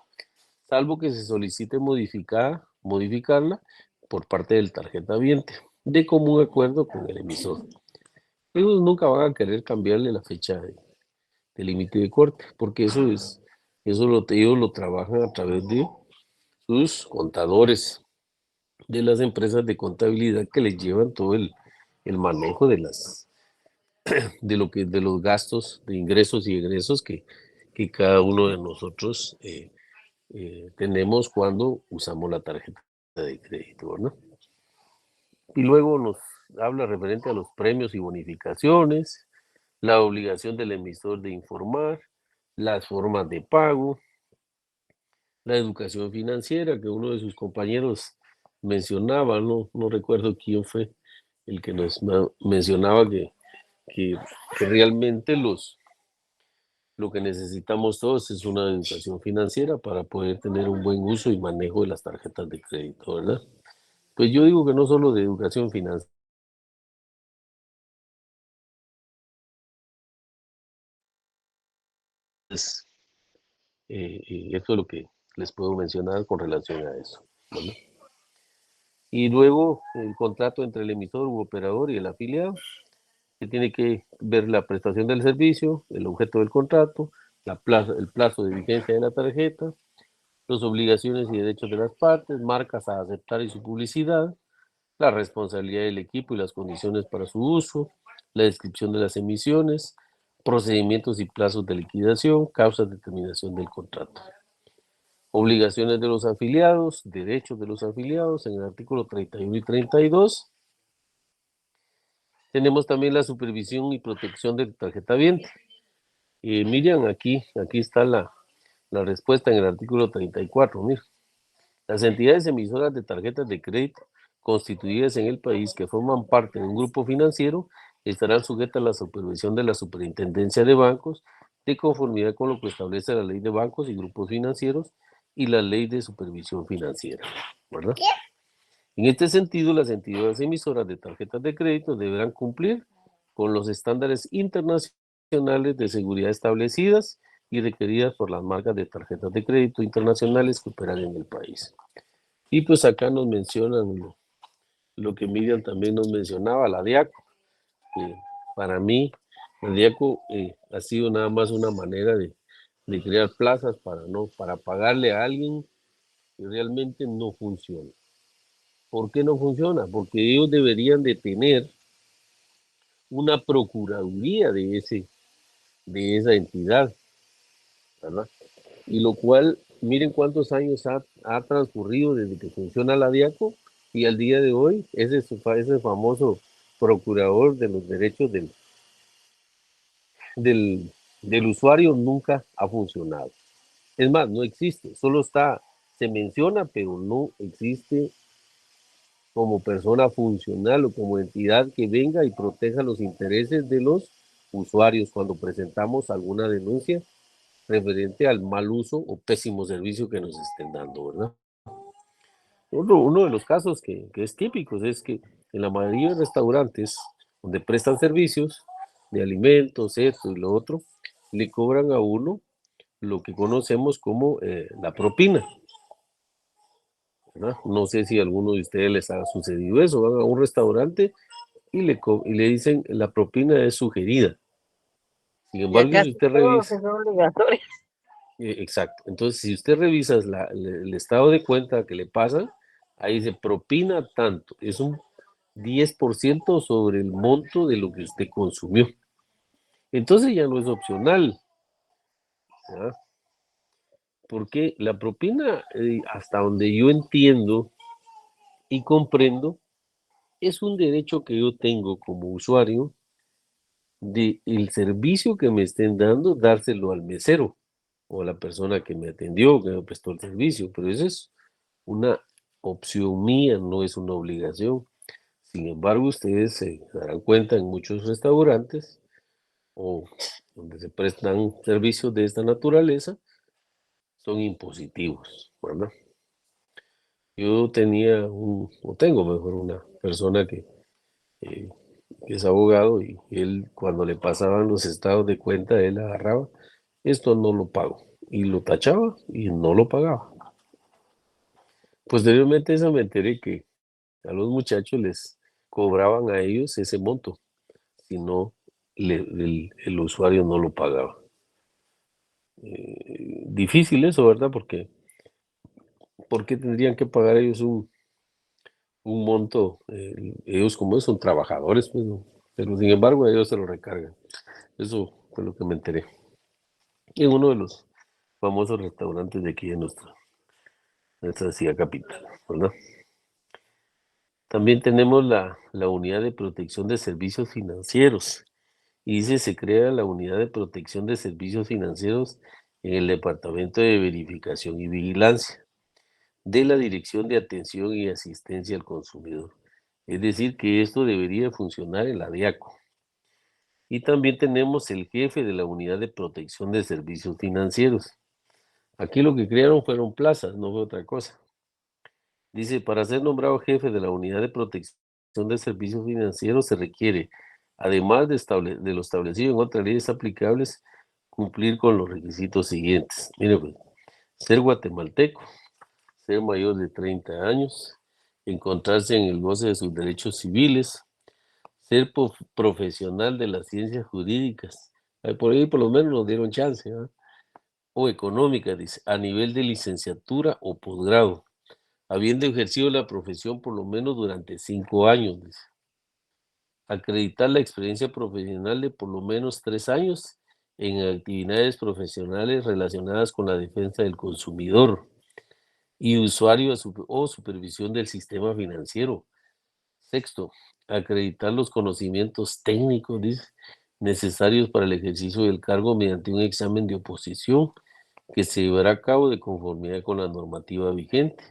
salvo que se solicite modificarla por parte del tarjetaviente, de común acuerdo con el emisor. Ellos nunca van a querer cambiarle la fecha de límite de corte, porque ellos lo trabajan a través de sus contadores de las empresas de contabilidad que les llevan todo el manejo de de los gastos de ingresos y egresos que cada uno de nosotros tenemos cuando usamos la tarjeta de crédito, ¿no? Y luego habla referente a los premios y bonificaciones, la obligación del emisor de informar, las formas de pago, la educación financiera que uno de sus compañeros mencionaba, no recuerdo quién fue el que nos mencionaba que realmente lo que necesitamos todos es una educación financiera para poder tener un buen uso y manejo de las tarjetas de crédito, ¿verdad? Pues yo digo que no solo de educación financiera, eso es lo que les puedo mencionar con relación a eso, ¿verdad? Y luego el contrato entre el emisor u operador y el afiliado, que tiene que ver la prestación del servicio, el objeto del contrato, el plazo de vigencia de la tarjeta, las obligaciones y derechos de las partes, marcas a aceptar y su publicidad, la responsabilidad del equipo y las condiciones para su uso, la descripción de las emisiones, procedimientos y plazos de liquidación, causas de terminación del contrato. Obligaciones de los afiliados, derechos de los afiliados en el artículo 31 y 32. Tenemos también la supervisión y protección del tarjetaviente. Miriam, aquí está la respuesta en el artículo 34. Mira, las entidades emisoras de tarjetas de crédito constituidas en el país que forman parte de un grupo financiero estarán sujetas a la supervisión de la Superintendencia de Bancos de conformidad con lo que establece la Ley de Bancos y Grupos Financieros y la Ley de Supervisión Financiera, ¿verdad? En este sentido, las entidades emisoras de tarjetas de crédito deberán cumplir con los estándares internacionales de seguridad establecidas y requeridas por las marcas de tarjetas de crédito internacionales que operan en el país. Y pues acá nos mencionan lo que Miriam también nos mencionaba, la DIACO. Para mí, la DIACO ha sido nada más una manera de crear plazas para pagarle a alguien que realmente no funciona. ¿Por qué no funciona? Porque ellos deberían de tener una procuraduría de esa entidad, ¿verdad? Y lo cual, miren cuántos años ha transcurrido desde que funciona la DIACO y al día de hoy ese famoso procurador de los derechos del usuario nunca ha funcionado. Es más, no existe, solo se menciona, pero no existe como persona funcional o como entidad que venga y proteja los intereses de los usuarios cuando presentamos alguna denuncia referente al mal uso o pésimo servicio que nos estén dando, ¿verdad? Uno de los casos que es típico es que en la mayoría de restaurantes donde prestan servicios de alimentos, esto y lo otro, le cobran a uno lo que conocemos como la propina, ¿verdad? No sé si a alguno de ustedes les ha sucedido eso, van a un restaurante y le dicen la propina es sugerida. Sin
Y
embargo,
acá
si usted
todos
revisa,
son obligatorios.
exacto, entonces si usted revisa el estado de cuenta que le pasan, ahí dice propina tanto, es un 10% sobre el monto de lo que usted consumió. Entonces ya no es opcional, ¿verdad? Porque la propina, hasta donde yo entiendo y comprendo, es un derecho que yo tengo como usuario de el servicio que me estén dando, dárselo al mesero o a la persona que me atendió, que me prestó el servicio, pero eso es una opción mía, no es una obligación. Sin embargo, ustedes se darán cuenta en muchos restaurantes o donde se prestan servicios de esta naturaleza, son impositivos, ¿verdad? Yo tengo mejor una persona eh, que es abogado y él cuando le pasaban los estados de cuenta, él agarraba, esto no lo pago, y lo tachaba y no lo pagaba. Posteriormente eso me enteré que a los muchachos les cobraban a ellos ese monto, si no el usuario no lo pagaba. Difícil eso, ¿verdad? ¿Por qué tendrían que pagar ellos un monto? Ellos como son trabajadores, pues, ¿no? Pero sin embargo ellos se lo recargan. Eso fue lo que me enteré. En uno de los famosos restaurantes de aquí de nuestra ciudad capital, ¿verdad? También tenemos la unidad de protección de servicios financieros. Y dice, se crea la unidad de protección de servicios financieros en el Departamento de Verificación y Vigilancia de la Dirección de Atención y Asistencia al Consumidor. Es decir, que esto debería funcionar en la DIACO. Y también tenemos el jefe de la unidad de protección de servicios financieros. Aquí lo que crearon fueron plazas, no fue otra cosa. Dice, para ser nombrado jefe de la unidad de protección de servicios financieros se requiere, además de lo establecido en otras leyes aplicables, cumplir con los requisitos siguientes. Mire, pues, ser guatemalteco, ser mayor de 30 años, encontrarse en el goce de sus derechos civiles, ser profesional de las ciencias jurídicas. Por ahí por lo menos nos dieron chance, ¿eh? O económica, dice, a nivel de licenciatura o posgrado, habiendo ejercido la profesión por lo menos durante 5 años, dice. Acreditar la experiencia profesional de por lo menos 3 años en actividades profesionales relacionadas con la defensa del consumidor y usuario o supervisión del sistema financiero. Sexto, acreditar los conocimientos técnicos, dice, necesarios para el ejercicio del cargo mediante un examen de oposición que se llevará a cabo de conformidad con la normativa vigente,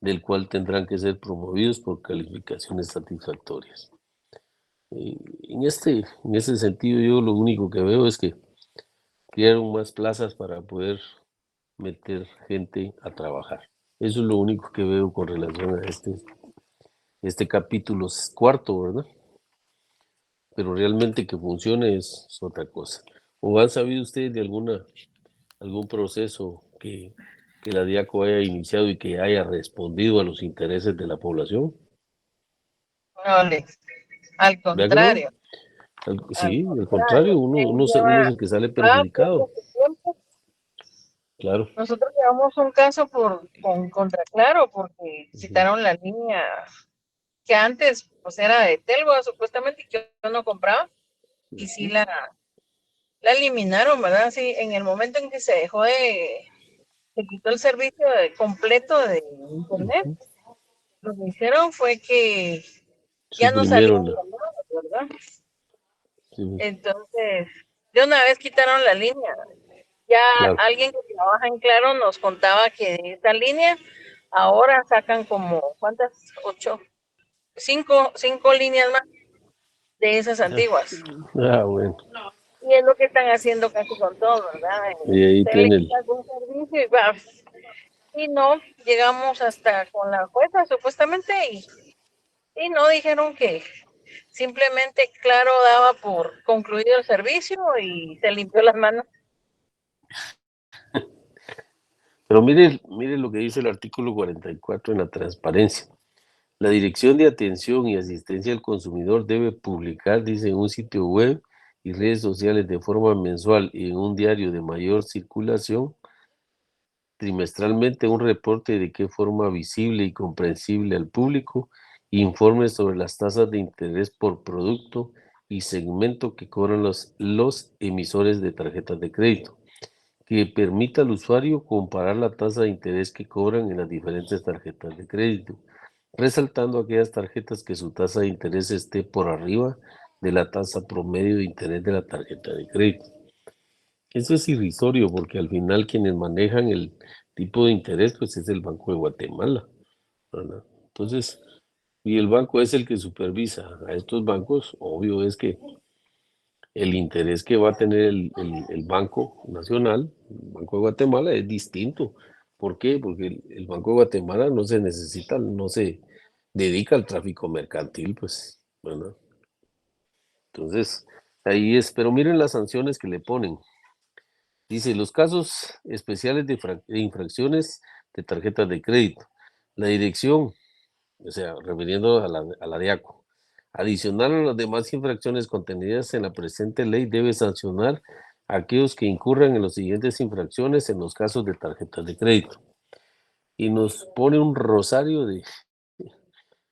del cual tendrán que ser promovidos por calificaciones satisfactorias. En ese sentido, yo lo único que veo es que crearon más plazas para poder meter gente a trabajar. Eso es lo único que veo con relación a este capítulo cuarto, ¿verdad? Pero realmente que funcione es otra cosa. ¿O han sabido ustedes de algún proceso que la DIACO haya iniciado y que haya respondido a los intereses de la población?
No, Alex, al
¿Verdad que no?
contrario.
Sí, al contrario, uno es el que sale perjudicado. Claro.
Nosotros llevamos un caso contra Claro porque citaron la línea que antes pues era de Telva supuestamente que yo no compraba y sí la eliminaron, ¿verdad? Sí, en el momento en que se quitó el servicio completo de internet, lo que hicieron fue que ya no salían llamadas, ¿verdad? Sí. Entonces, de una vez quitaron la línea. Ya alguien que trabaja en Claro nos contaba que de esta línea ahora sacan como, ¿cuántas? 5 líneas más de esas antiguas.
Bueno.
Y es lo que están haciendo casi con todo, ¿verdad?
Y ahí tiene
algún servicio y no, llegamos hasta con la jueza supuestamente y no dijeron que simplemente Claro daba por concluido el servicio y se limpió las manos.
Pero mire lo que dice el artículo 44 en la transparencia. La Dirección de Atención y Asistencia al Consumidor debe publicar, dice, en un sitio web y redes sociales de forma mensual y en un diario de mayor circulación, trimestralmente un reporte de qué forma visible y comprensible al público, informes sobre las tasas de interés por producto y segmento que cobran los emisores de tarjetas de crédito, que permita al usuario comparar la tasa de interés que cobran en las diferentes tarjetas de crédito, resaltando aquellas tarjetas que su tasa de interés esté por arriba de la tasa promedio de interés de la tarjeta de crédito. Eso es irrisorio porque al final quienes manejan el tipo de interés pues es el Banco de Guatemala, ¿verdad? Entonces, y el banco es el que supervisa a estos bancos, obvio es que el interés que va a tener el Banco Nacional, el Banco de Guatemala, es distinto. ¿Por qué? Porque el Banco de Guatemala no se dedica al tráfico mercantil, pues, ¿verdad? Entonces, ahí es, pero miren las sanciones que le ponen. Dice, los casos especiales de infracciones de tarjetas de crédito. La dirección, o sea, refiriendo a la DIACO, adicional a las demás infracciones contenidas en la presente ley, debe sancionar a aquellos que incurran en las siguientes infracciones en los casos de tarjetas de crédito. Y nos pone un rosario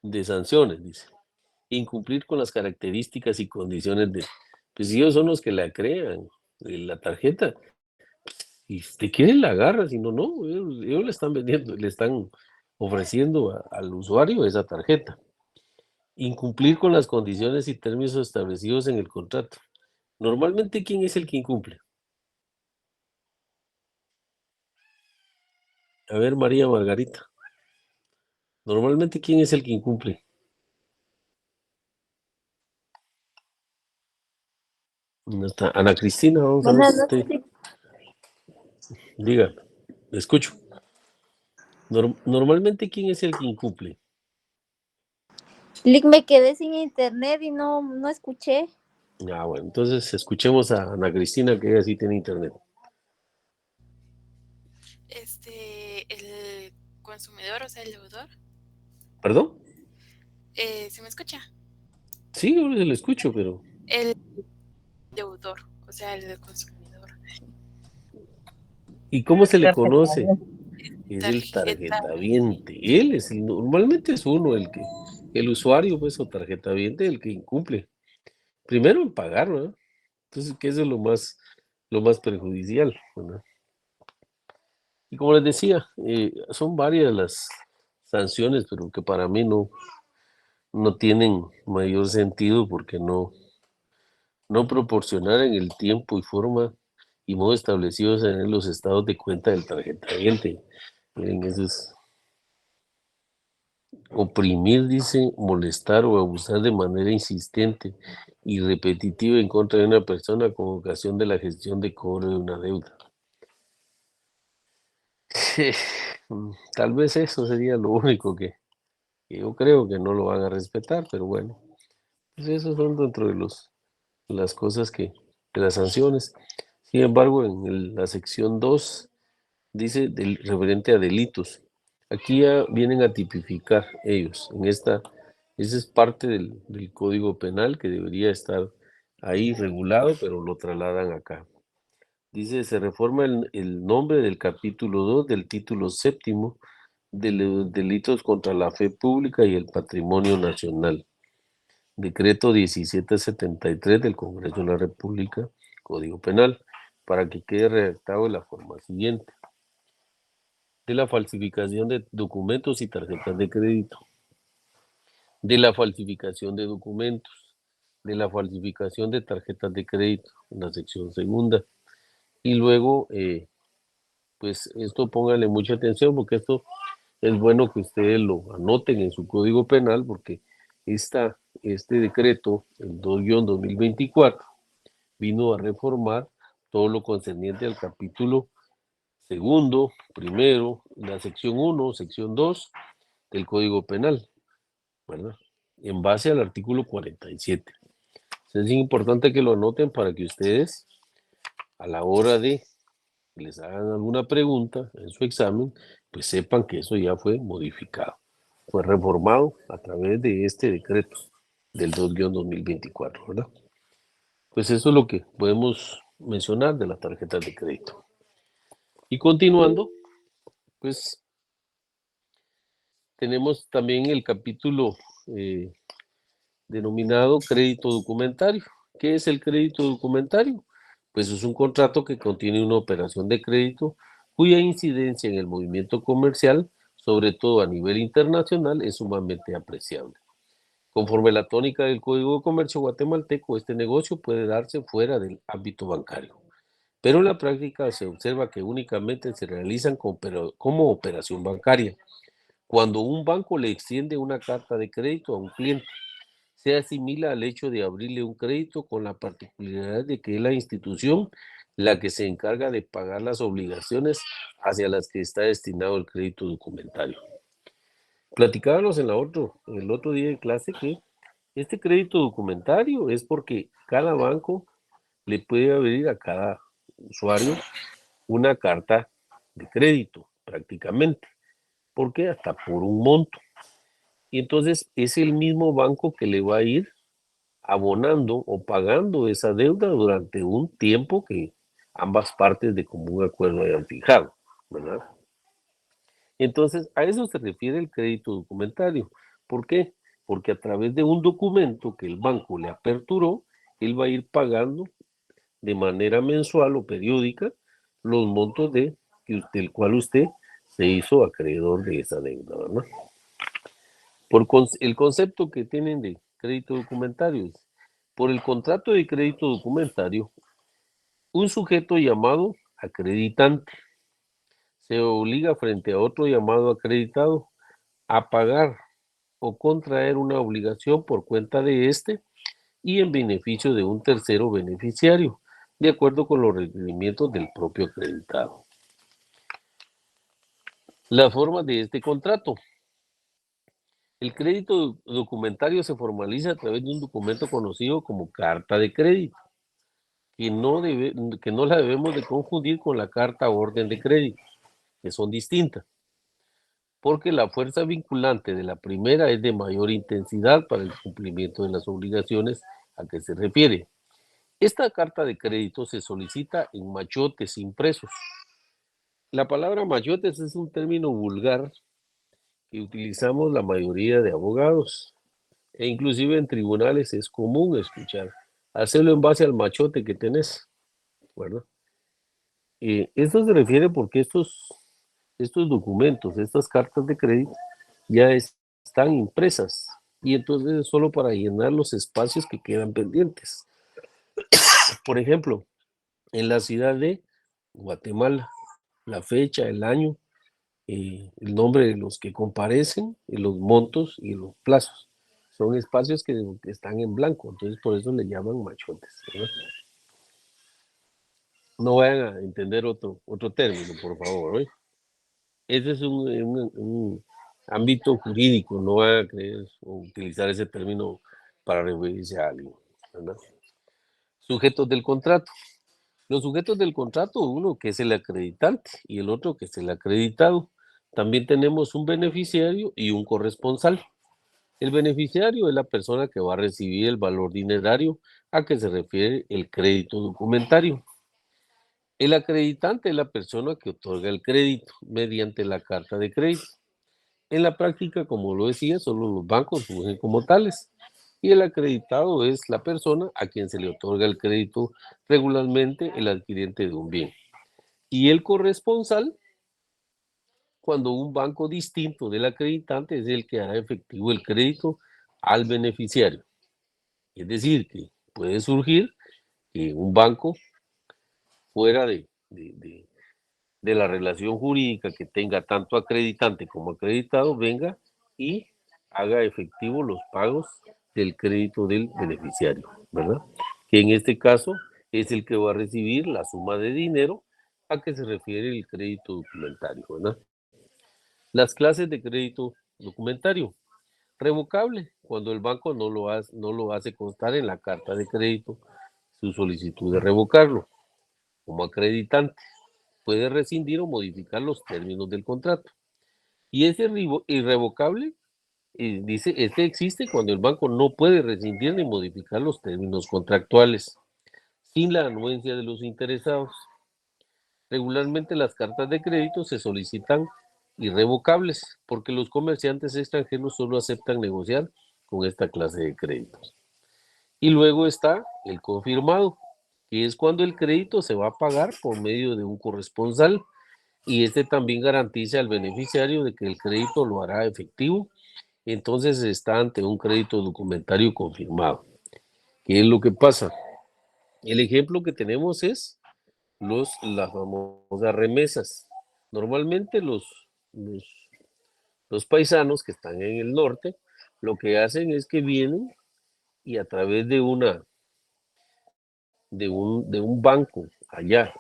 de sanciones, dice. Incumplir con las características y condiciones de... Pues ellos son los que la crean, la tarjeta. Y si te quieren la agarra, si no, no. Ellos le están vendiendo, le están ofreciendo al usuario esa tarjeta. Incumplir con las condiciones y términos establecidos en el contrato. Normalmente, ¿quién es el que incumple? A ver, María Margarita. Normalmente, ¿quién es el que incumple? No está. Ana Cristina, vamos a ver
Buenas
si usted.
noches.
Diga, le escucho. Normalmente, ¿quién es el que incumple?
Lick, me quedé sin internet y no escuché.
Ah, bueno, entonces escuchemos a Ana Cristina, que ella sí tiene internet.
El consumidor, o sea, el deudor.
¿Perdón?
¿Se me escucha?
Sí, yo le escucho, pero...
El deudor, o sea, el consumidor.
¿Y cómo se le conoce?
Tarjetaviente.
Es el
Tarjeta.
tarjetaviente. Él es, normalmente es uno el usuario, pues, o tarjetaviente, el que incumple. Primero en pagar, ¿no? Entonces, que eso es lo más perjudicial, ¿no? Y como les decía, son varias las sanciones, pero que para mí no tienen mayor sentido porque no proporcionar en el tiempo y forma y modo establecidos en los estados de cuenta del tarjetaviente. Miren, eso es oprimir, dice, molestar o abusar de manera insistente y repetitiva en contra de una persona con ocasión de la gestión de cobro de una deuda. Tal vez eso sería lo único que yo creo que no lo van a respetar, pero bueno, pues esos son dentro de las cosas de las sanciones. Sin embargo, en la sección 2 dice referente a delitos. Aquí ya vienen a tipificar ellos. Esa es parte del Código Penal que debería estar ahí regulado, pero lo trasladan acá. Dice, se reforma el nombre del capítulo 2 del título séptimo de los delitos contra la fe pública y el patrimonio nacional. Decreto 1773 del Congreso de la República, Código Penal, para que quede redactado de la forma siguiente: de la falsificación de documentos y tarjetas de crédito, de la falsificación de documentos, de la falsificación de tarjetas de crédito, en la sección segunda. Y luego, pues esto póngale mucha atención porque esto es bueno que ustedes lo anoten en su código penal porque este decreto, el 2-2024, vino a reformar todo lo concerniente al capítulo segundo, primero, la sección 1, sección 2 del Código Penal, ¿verdad? En base al artículo 47. Entonces es importante que lo anoten para que ustedes, a la hora de que les hagan alguna pregunta en su examen, pues sepan que eso ya fue modificado, fue reformado a través de este decreto del 2-2024, ¿verdad? Pues eso es lo que podemos mencionar de las tarjetas de crédito. Y continuando, pues tenemos también el capítulo denominado crédito documentario. ¿Qué es el crédito documentario? Pues es un contrato que contiene una operación de crédito cuya incidencia en el movimiento comercial, sobre todo a nivel internacional, es sumamente apreciable. Conforme la tónica del Código de Comercio guatemalteco, este negocio puede darse fuera del ámbito bancario, pero en la práctica se observa que únicamente se realizan como operación bancaria. Cuando un banco le extiende una carta de crédito a un cliente, se asimila al hecho de abrirle un crédito con la particularidad de que es la institución la que se encarga de pagar las obligaciones hacia las que está destinado el crédito documentario. Platicábamos en el otro día de clase que este crédito documentario es porque cada banco le puede abrir a cada usuario una carta de crédito prácticamente, porque hasta por un monto. Y entonces es el mismo banco que le va a ir abonando o pagando esa deuda durante un tiempo que ambas partes de común acuerdo hayan fijado, ¿verdad? Entonces, a eso se refiere el crédito documentario. ¿Por qué? Porque a través de un documento que el banco le aperturó, él va a ir pagando de manera mensual o periódica los montos del cual usted se hizo acreedor de esa deuda, ¿verdad? El concepto que tienen de crédito documentario es, por el contrato de crédito documentario, un sujeto llamado acreditante se obliga frente a otro llamado acreditado a pagar o contraer una obligación por cuenta de éste y en beneficio de un tercero beneficiario, de acuerdo con los requerimientos del propio acreditado. La forma de este contrato. El crédito documentario se formaliza a través de un documento conocido como carta de crédito, que no la debemos de confundir con la carta orden de crédito, que son distintas, porque la fuerza vinculante de la primera es de mayor intensidad para el cumplimiento de las obligaciones a que se refiere. Esta carta de crédito se solicita en machotes impresos. La palabra machotes es un término vulgar que utilizamos la mayoría de abogados e inclusive en tribunales es común escuchar. Hacerlo en base al machote que tenés, ¿verdad? Esto se refiere porque estos documentos, estas cartas de crédito ya están impresas y entonces es solo para llenar los espacios que quedan pendientes. Por ejemplo, en la ciudad de Guatemala, la fecha, el año, el nombre de los que comparecen, y los montos y los plazos. Son espacios que están en blanco, entonces por eso le llaman machotes, ¿verdad? No vayan a entender otro término, por favor, ¿eh? Ese es un ámbito jurídico, no van a creer o utilizar ese término para referirse a alguien, ¿verdad? Sujetos del contrato. Los sujetos del contrato, uno que es el acreditante y el otro que es el acreditado. También tenemos un beneficiario y un corresponsal. El beneficiario es la persona que va a recibir el valor dinerario a que se refiere el crédito documentario. El acreditante es la persona que otorga el crédito mediante la carta de crédito. En la práctica, como lo decía, solo los bancos fungen como tales. Y el acreditado es la persona a quien se le otorga el crédito regularmente, el adquirente de un bien. Y el corresponsal, cuando un banco distinto del acreditante es el que hará efectivo el crédito al beneficiario. Es decir, que puede surgir que un banco fuera de la relación jurídica que tenga tanto acreditante como acreditado venga y haga efectivo los pagos del crédito del beneficiario, ¿verdad? Que en este caso es el que va a recibir la suma de dinero a que se refiere el crédito documentario, ¿verdad? Las clases de crédito documentario. Revocable, cuando el banco no lo hace constar en la carta de crédito su solicitud de revocarlo. Como acreditante, puede rescindir o modificar los términos del contrato. Y ese irrevocable, dice, este existe cuando el banco no puede rescindir ni modificar los términos contractuales, sin la anuencia de los interesados. Regularmente las cartas de crédito se solicitan irrevocables, porque los comerciantes extranjeros solo aceptan negociar con esta clase de créditos. Y luego está el confirmado, que es cuando el crédito se va a pagar por medio de un corresponsal, y este también garantiza al beneficiario de que el crédito lo hará efectivo, entonces está ante un crédito documentario confirmado. ¿Qué es lo que pasa? El ejemplo que tenemos es las famosas remesas. Normalmente los paisanos que están en el norte, lo que hacen es que vienen y a través de un banco allá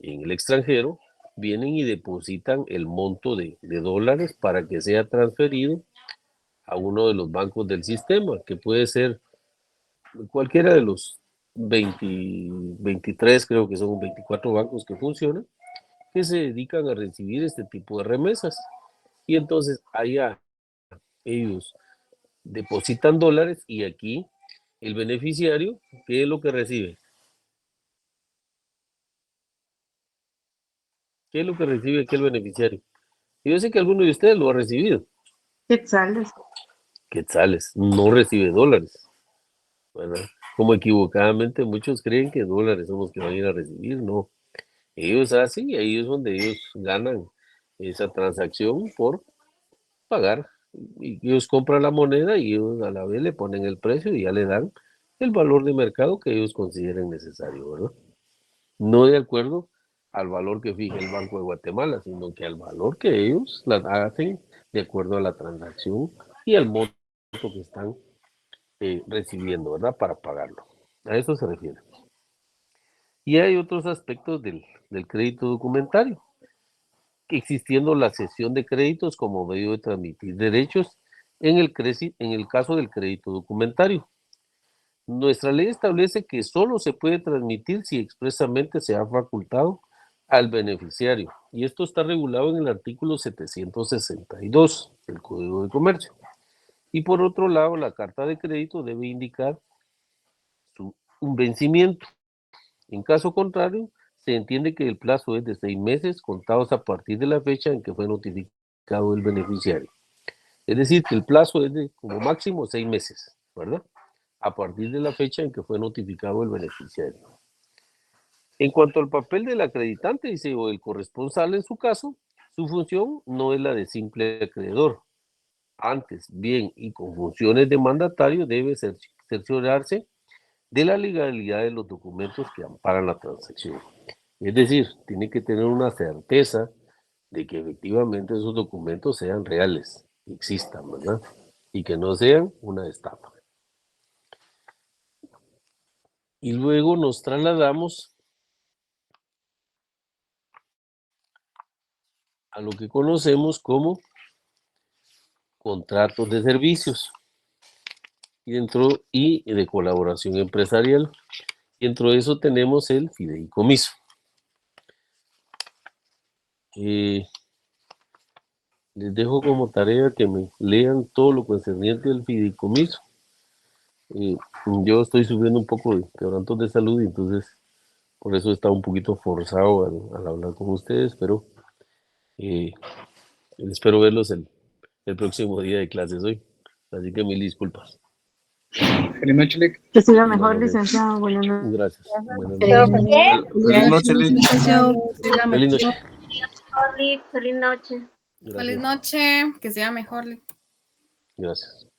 en el extranjero, vienen y depositan el monto de dólares para que sea transferido a uno de los bancos del sistema, que puede ser cualquiera de los 23, creo que son 24 bancos que funcionan, que se dedican a recibir este tipo de remesas. Y entonces allá ellos depositan dólares y aquí el beneficiario, ¿qué es lo que recibe? ¿Qué es lo que recibe aquí el beneficiario? Yo sé que alguno de ustedes lo ha recibido.
Quetzales.
Quetzales, no recibe dólares, ¿verdad? Como equivocadamente muchos creen que dólares son los que van a ir a recibir, no. Ellos hacen y ahí es donde ellos ganan esa transacción por pagar y ellos compran la moneda y ellos a la vez le ponen el precio y ya le dan el valor de mercado que ellos consideren necesario, ¿verdad? No de acuerdo al valor que fija el Banco de Guatemala, sino que al valor que ellos la hacen de acuerdo a la transacción y al monto que están recibiendo, ¿verdad? Para pagarlo. A eso se refiere. Y hay otros aspectos del crédito documentario, que existiendo la cesión de créditos como medio de transmitir derechos en el caso del crédito documentario. Nuestra ley establece que solo se puede transmitir si expresamente se ha facultado al beneficiario, y esto está regulado en el artículo 762 del Código de Comercio. Y por otro lado, la carta de crédito debe indicar un vencimiento. En caso contrario, se entiende que el plazo es de 6 meses contados a partir de la fecha en que fue notificado el beneficiario. Es decir, que el plazo es de como máximo 6 meses, ¿verdad? A partir de la fecha en que fue notificado el beneficiario. En cuanto al papel del acreditante, dice, o el corresponsal en su caso, su función no es la de simple acreedor. Antes, bien, y con funciones de mandatario, debe cerciorarse de la legalidad de los documentos que amparan la transacción. Es decir, tiene que tener una certeza de que efectivamente esos documentos sean reales, existan, ¿verdad? Y que no sean una estafa. Y luego nos trasladamos a lo que conocemos como contratos de servicios y de colaboración empresarial. Y dentro de eso tenemos el fideicomiso. Les dejo como tarea que me lean todo lo concerniente del fideicomiso. Yo estoy sufriendo un poco de quebrantos de salud y entonces por eso está un poquito forzado al hablar con ustedes, pero espero verlos el próximo día de clases hoy. Así que mil disculpas.
Feliz noche, Lic.
Que siga mejor, licenciado. Buenas noches.
Gracias. Buenas
Feliz noche, Lic.
Feliz noche.
Feliz noche.
Gracias.
Feliz noche, que sea mejor.
Gracias.